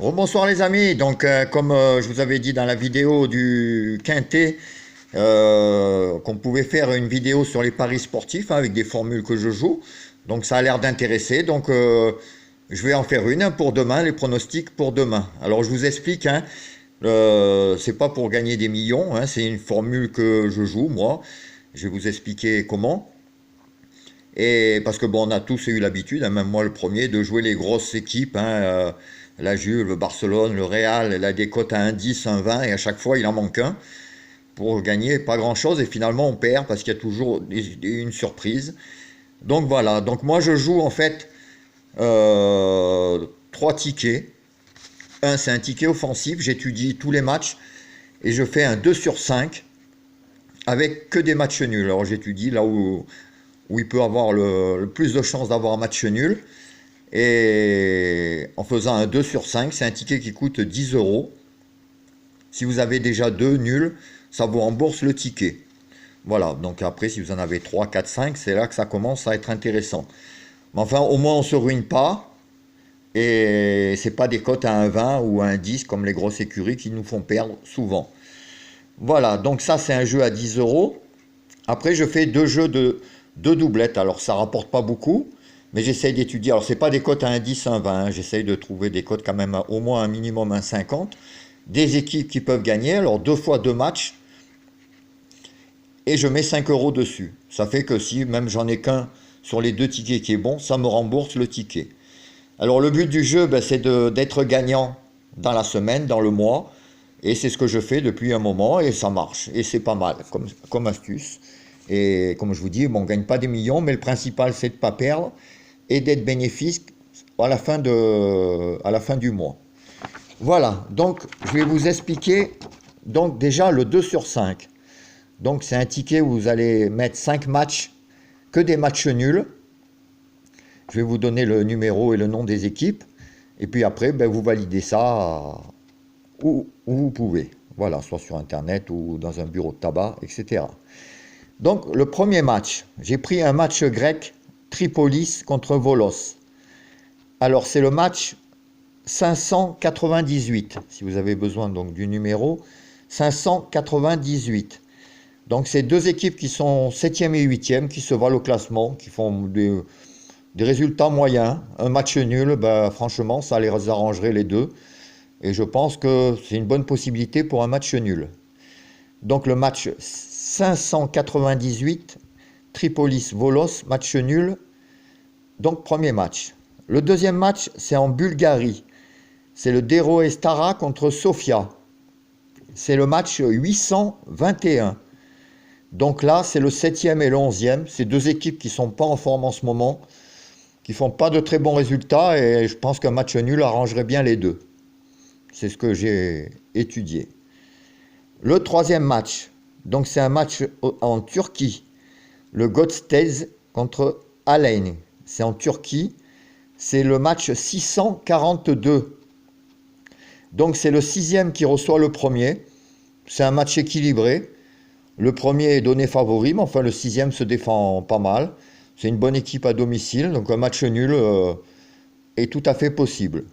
Bonsoir les amis, donc comme je vous avais dit dans la vidéo du Quintet, qu'on pouvait faire une vidéo sur les paris sportifs hein, avec des formules que je joue, donc ça a l'air d'intéresser, donc je vais en faire une hein, pour demain, les pronostics pour demain. Alors je vous explique, hein, c'est pas pour gagner des millions, hein, c'est une formule que je joue moi, je vais vous expliquer comment. Et parce que bon, on a tous eu l'habitude, hein, même moi le premier, de jouer les grosses équipes, hein, la Juve, le Barcelone, le Real, elle a des cotes à 1,10, 1,20 et à chaque fois il en manque un pour gagner pas grand chose et finalement on perd parce qu'il y a toujours une surprise. Donc voilà, donc moi je joue en fait trois tickets. Un c'est un ticket offensif, j'étudie tous les matchs et je fais un 2 sur 5 avec que des matchs nuls. Alors j'étudie là où il peut avoir le plus de chances d'avoir un match nul. Et en faisant un 2 sur 5, c'est un ticket qui coûte 10 euros. Si vous avez déjà deux nuls, ça vous rembourse le ticket. Voilà, donc après, si vous en avez 3, 4, 5, c'est là que ça commence à être intéressant. Mais enfin, au moins, on ne se ruine pas. Et c'est pas des cotes à 1,20 ou à 1,10 comme les grosses écuries qui nous font perdre souvent. Voilà, donc ça, c'est un jeu à 10 euros. Après, je fais deux jeux de deux doublettes. Alors, ça rapporte pas beaucoup, mais j'essaye d'étudier. Alors, c'est pas des cotes à 1,10, 1,20. J'essaye de trouver des cotes quand même à, au moins un minimum 1,50. Des équipes qui peuvent gagner. Alors, deux fois deux matchs. Et je mets 5 euros dessus. Ça fait que si même j'en ai qu'un sur les deux tickets qui est bon, ça me rembourse le ticket. Alors, le but du jeu, ben, c'est d'être gagnant dans la semaine, dans le mois. Et c'est ce que je fais depuis un moment et ça marche. Et c'est pas mal comme astuce. Et comme je vous dis, bon, on ne gagne pas des millions, mais le principal, c'est de ne pas perdre et d'être bénéfique à la fin du mois. Voilà, donc je vais vous expliquer donc déjà le 2 sur 5. Donc c'est un ticket où vous allez mettre 5 matchs, que des matchs nuls. Je vais vous donner le numéro et le nom des équipes. Et puis après, ben, vous validez ça où vous pouvez. Voilà, soit sur Internet ou dans un bureau de tabac, etc. Donc le premier match, j'ai pris un match grec, Tripolis contre Volos. Alors c'est le match 598, si vous avez besoin donc du numéro 598. Donc c'est deux équipes qui sont 7e et 8e, qui se valent au classement, qui font des résultats moyens. Un match nul, ben, franchement, ça les arrangerait les deux. Et je pense que c'est une bonne possibilité pour un match nul. Donc le match 598, Tripolis-Volos, match nul. Donc premier match. Le deuxième match, c'est en Bulgarie. C'est le Dero Estara contre Sofia. C'est le match 821. Donc là, c'est le 7e et le 11e. C'est deux équipes qui ne sont pas en forme en ce moment, qui ne font pas de très bons résultats, et je pense qu'un match nul arrangerait bien les deux. C'est ce que j'ai étudié. Le troisième match, donc c'est un match en Turquie. Le Götze contre Aleyne. C'est en Turquie. C'est le match 642. Donc c'est le 6e qui reçoit le premier. C'est un match équilibré. Le premier est donné favori, mais enfin le 6e se défend pas mal. C'est une bonne équipe à domicile, donc un match nul est tout à fait possible.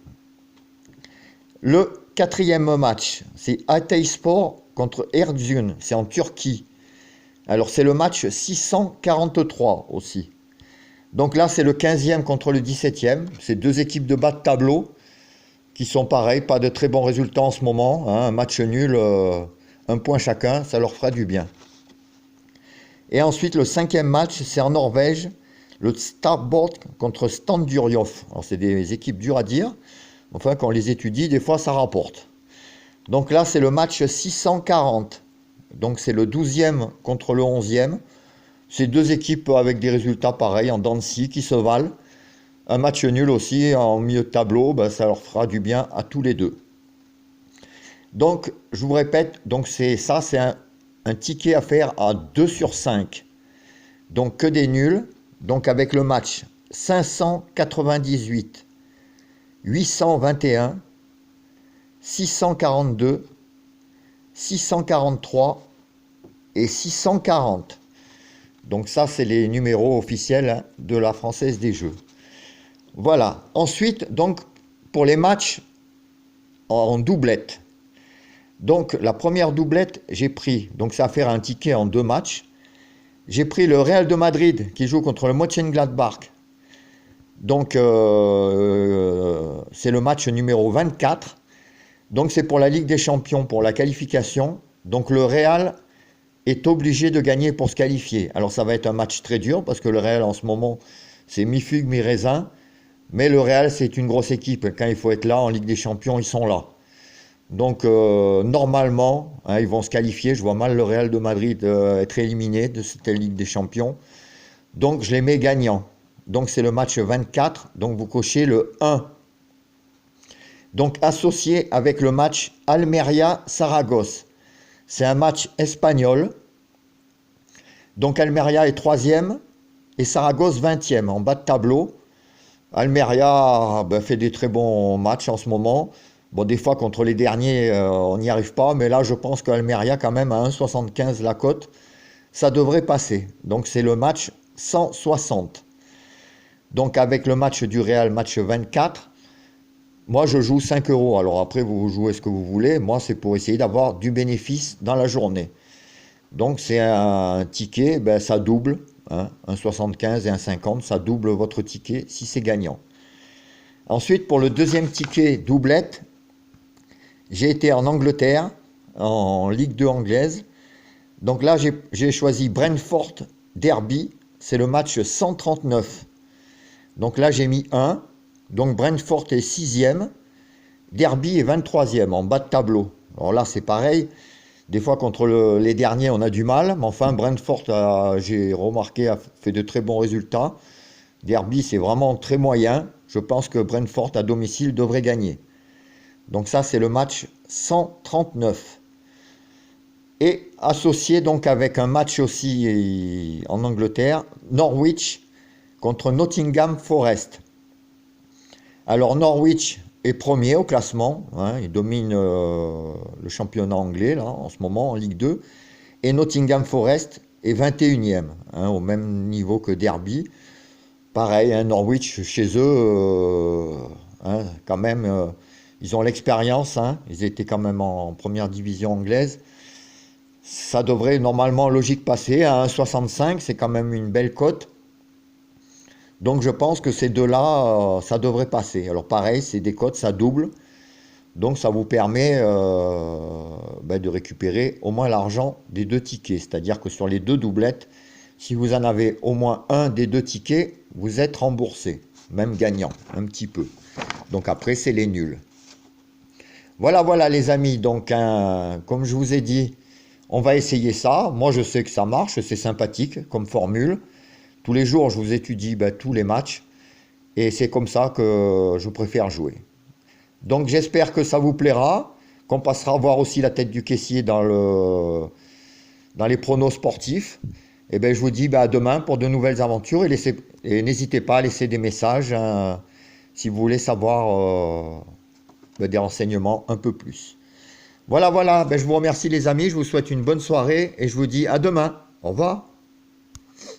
Le quatrième match, c'est Hatayspor contre Erzurum, c'est en Turquie. Alors c'est le match 643 aussi. Donc là c'est le 15e contre le 17e, c'est deux équipes de bas de tableau qui sont pareilles, pas de très bons résultats en ce moment, hein, un match nul, un point chacun, ça leur fera du bien. Et ensuite le cinquième match, c'est en Norvège, le Starboard contre Standurjof. Alors c'est des équipes dures à dire, enfin quand on les étudie, des fois ça rapporte. Donc là c'est le match 640. Donc c'est le 12e contre le 11e. C'est deux équipes avec des résultats pareils en dents de scie qui se valent. Un match nul aussi en milieu de tableau, ben, ça leur fera du bien à tous les deux. Donc je vous répète, donc c'est ça, c'est un ticket à faire à 2 sur 5. Donc que des nuls. Donc avec le match 598, 821, 642, 643 et 640. Donc ça, c'est les numéros officiels de la Française des Jeux. Voilà. Ensuite, donc, pour les matchs en doublette. Donc la première doublette, j'ai pris, donc ça va faire un ticket en 2 matchs. J'ai pris le Real de Madrid qui joue contre le Mönchengladbach. Donc c'est le match numéro 24. Donc c'est pour la Ligue des Champions, pour la qualification. Donc le Real est obligé de gagner pour se qualifier. Alors ça va être un match très dur parce que le Real en ce moment c'est mi-figue, mi-raisin. Mais le Real c'est une grosse équipe. Quand il faut être là en Ligue des Champions, ils sont là. Donc normalement, hein, ils vont se qualifier. Je vois mal le Real de Madrid être éliminé de cette Ligue des Champions. Donc je les mets gagnants. Donc c'est le match 24. Donc vous cochez le 1. Donc associé avec le match Almeria-Saragosse. C'est un match espagnol. Donc Almeria est 3e et Saragosse 20e en bas de tableau. Almeria fait des très bons matchs en ce moment. Bon, des fois contre les derniers, on n'y arrive pas, mais là je pense qu'Almeria quand même à 1,75 la cote, ça devrait passer. Donc c'est le match 160. Donc avec le match du Real, match 24, moi je joue 5 euros. Alors après vous jouez ce que vous voulez, moi c'est pour essayer d'avoir du bénéfice dans la journée. Donc c'est un ticket, ça double, hein, 1,75 et 1,50, ça double votre ticket si c'est gagnant. Ensuite pour le deuxième ticket doublette, j'ai été en Angleterre, en Ligue 2 anglaise. Donc là, j'ai choisi Brentford Derby. C'est le match 139. Donc là, j'ai mis 1. Donc Brentford est 6e. Derby est 23e, en bas de tableau. Alors là, c'est pareil. Des fois, contre les derniers, on a du mal. Mais enfin, Brentford, j'ai remarqué, a fait de très bons résultats. Derby, c'est vraiment très moyen. Je pense que Brentford, à domicile, devrait gagner. Donc ça, c'est le match 139. Et associé donc avec un match aussi en Angleterre, Norwich contre Nottingham Forest. Alors Norwich est premier au classement, hein, il domine le championnat anglais là, en ce moment en Ligue 2. Et Nottingham Forest est 21e, hein, au même niveau que Derby. Pareil, hein, Norwich chez eux, hein, quand même... ils ont l'expérience, hein, ils étaient quand même en première division anglaise. Ça devrait normalement logique passer à 1,65, c'est quand même une belle cote. Donc je pense que ces deux-là, ça devrait passer. Alors pareil, c'est des cotes, ça double. Donc ça vous permet de récupérer au moins l'argent des 2 tickets. C'est-à-dire que sur les 2 doublettes, si vous en avez au moins un des 2 tickets, vous êtes remboursé, même gagnant, un petit peu. Donc après, c'est les nuls. Voilà les amis, donc comme je vous ai dit, on va essayer ça. Moi je sais que ça marche, c'est sympathique comme formule. Tous les jours je vous étudie tous les matchs et c'est comme ça que je préfère jouer. Donc j'espère que ça vous plaira, qu'on passera voir aussi la tête du caissier dans les pronos sportifs. Et je vous dis à demain pour de nouvelles aventures et n'hésitez pas à laisser des messages si vous voulez savoir des renseignements un peu plus. Voilà, je vous remercie les amis, je vous souhaite une bonne soirée et je vous dis à demain. Au revoir.